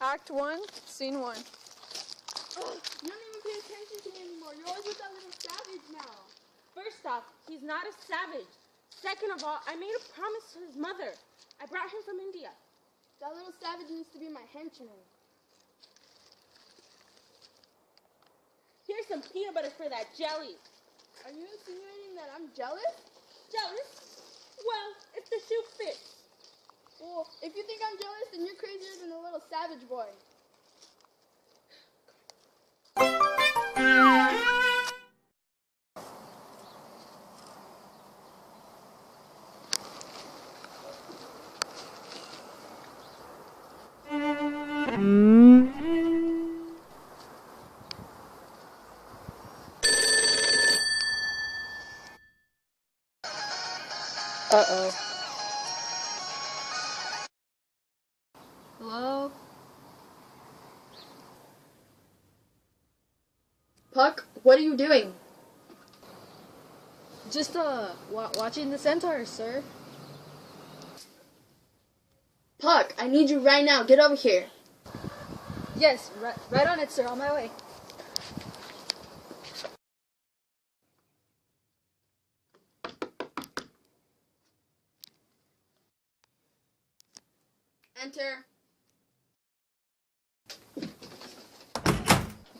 Act 1, Scene 1. Oh, you don't even pay attention to me anymore. You're always with that little savage now. First off, he's not a savage. Second of all, I made a promise to his mother. I brought him from India. That little savage needs to be my henchman. Here's some peanut butter for that jelly. Are you insinuating that I'm jealous? Jealous? Well, if the shoe fits. Well, if you think I'm jealous, then you're crazier than the little savage boy. Uh-oh. Hello? Puck, what are you doing? Just, watching the centaurs, sir. Puck, I need you right now. Get over here. Yes, right on it, sir. On my way. Enter.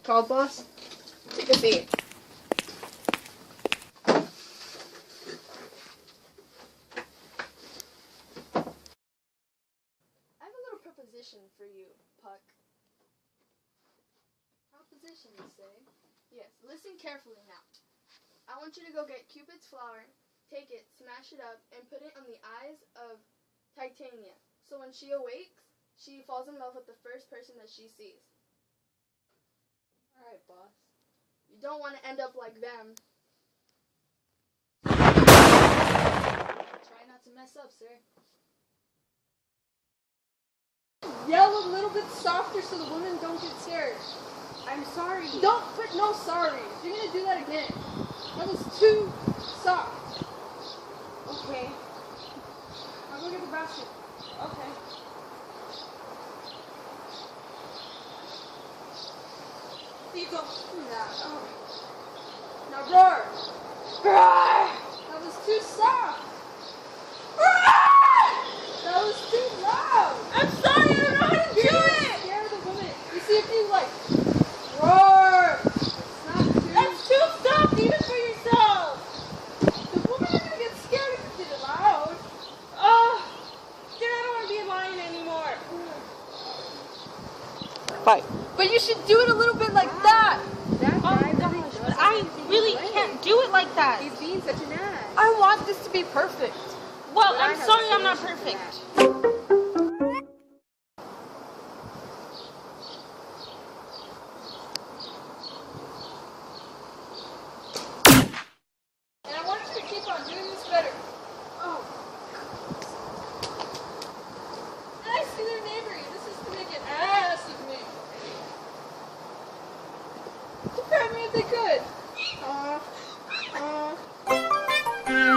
Called, boss? Take a seat. I have a little proposition for you, Puck. Proposition, you say? Yes, listen carefully now. I want you to go get Cupid's flower, take it, smash it up, and put it on the eyes of Titania. So when she awakes, she falls in love with the first person that she sees. Alright, boss. You don't want to end up like them. Try not to mess up, sir. Yell a little bit softer so the women don't get scared. I'm sorry. Don't put no sorry. You're going to do that again. That was too soft. Okay. I'll go get the basket. Okay. Nico. Now roar. That was too soft. That was too loud. I'm sorry, I don't know how to do You're it. scare the woman. You see if you like roar. It's not too. That's too soft even for yourself. The woman is gonna get scared if you did it loud. Oh, then I don't want to be a lion anymore. Bye. But you should do it a little bit like that. Oh my gosh, but I really can't do it like that. He's being such an ass. I want this to be perfect. Well, I'm sorry I'm not perfect.